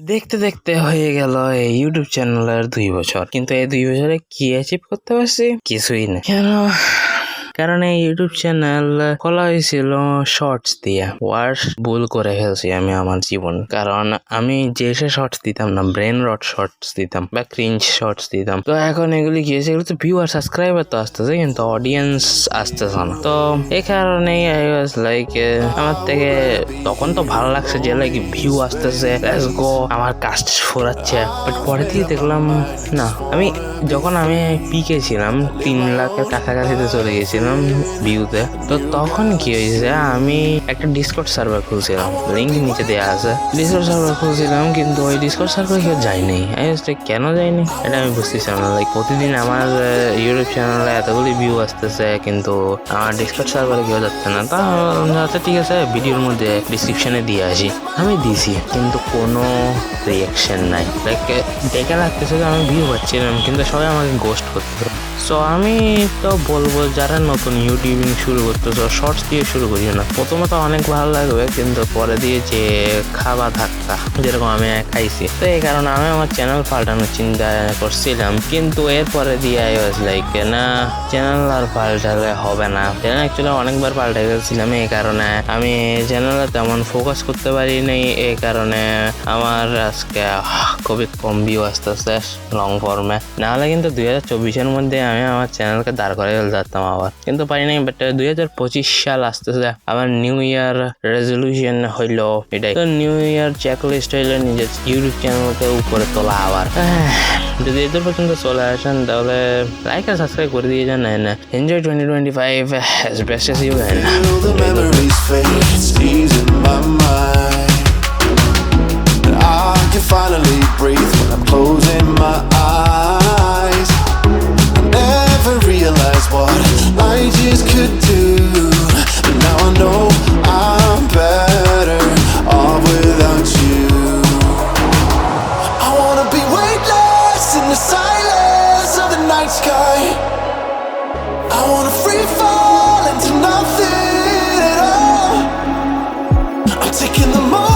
দেখতে দেখতে হয়ে গেল এই ইউটিউব চ্যানেলের 2 বছর, কিন্তু এই 2 বছরে কি অ্যাচিভ করতে পারছি? কিছুই না। কারণ এই ইউটিউব চ্যানেল খোলা হয়েছিল শর্টস দিয়ে। ওয়ার্স ভুল করে ফেলছি আমি আমার জীবন। কারণ আমি যে শর্টস দিতাম না, ব্রেন রট শর্টস দিতাম বা ক্রিঞ্জ শর্টস দিতাম। তো এখন এগুলি কি হয়েছে, এগুলো তো ভিউ আর সাবস্ক্রাইবার তো আসতেছে, কিন্তু অডিয়েন্স আসতেছে না। তো এই কারণেই আই ওয়াজ লাইক, আমার থেকে তখন তো ভালো লাগছে যে লাইক ভিউ আসতেছে, লেটস গো, আমার কাজ ফোরাচ্ছে। বাট পরে থেকে দেখলাম না। যখন আমি পিকে ছিলাম 3 লাখের কাছাকাছিতে চলে গেছিলাম ভিউতে, তো তখন কি হয়েছে, আমি একটা ডিসকর্ড সার্ভার খুলছিলাম, লিঙ্ক নিচে দেওয়া আছে। ডিসকর্ড সার্ভার খুলছিলাম, কিন্তু ওই ডিসকর্ড সার্ভার কেউ যায়নি। কেন যায়নি এটা আমি বুঝতেছিলাম না। লাইক প্রতিদিন আমার ইউটিউব চ্যানেলে এতগুলি ভিউ আসতেছে, কিন্তু আমার ডিসকর্ড সার্ভারে কেউ যাচ্ছে না। তা আচ্ছা ঠিক আছে, ভিডিওর মধ্যে ডিসক্রিপশনে দিয়ে আসি। আমি দিছি, কিন্তু কোনো রিয়াকশন নাই। লাইক দেখে লাগতেছে যে আমি ভিউ পাচ্ছিলাম, কিন্তু সবাই আমাকে গোস্ট করতে। সো আমি তো বলবো, যারা নতুন ইউটিউবিং শুরু করতেছো, শর্টস দিয়ে শুরু করিও না। প্রথমে তো অনেক ভালো লাগবে, কিন্তু পরে দিয়ে যে খাওয়া ধাক্কা, যেরকম আমি খাইছি। তো এই কারণে আমি আমার চ্যানেল পাল্টানোর চিন্তা করছিলাম, কিন্তু এরপরে দিয়ে আই ওয়াজ লাইক, না, চ্যানেল আর পাল্টালে হবে না। চ্যানেল অ্যাকচুয়ালি অনেকবার পাল্টে গেছিলাম, এই কারণে আমি চ্যানেলে তেমন ফোকাস করতে পারি নাই। এই কারণে আমার আজকে খুবই কম ভিউ আসতেছে লং ফর্মে। নাহলে কিন্তু 2024-এর মধ্যে আমি আমার চ্যানেলকে দাঁড় করে যেতাম আবার, কিন্তু পারি নাই। বাট 2025 সাল আসতেছে, আমার নিউ ইয়ার রেজলিউশন হইলো এটাই। তো নিউ ইয়ার চেক লিস্ট হইলো নিজের ইউটিউব চ্যানেলকে উপরে তোলা আবার। যদি এদের পর্যন্ত চলে আসেন, তাহলে লাইক আর সাবস্ক্রাইব করে দিয়ে যান। Enjoy 2025 as best as you can. The memories fade, it's easing my mind. I can finally breathe when I'm closing my eyes. I never realized what I just could do, but now I know I'm better off without you. I wanna be weightless in the silence of the night sky. I wanna free fall into nothing at all. I'm taking the moment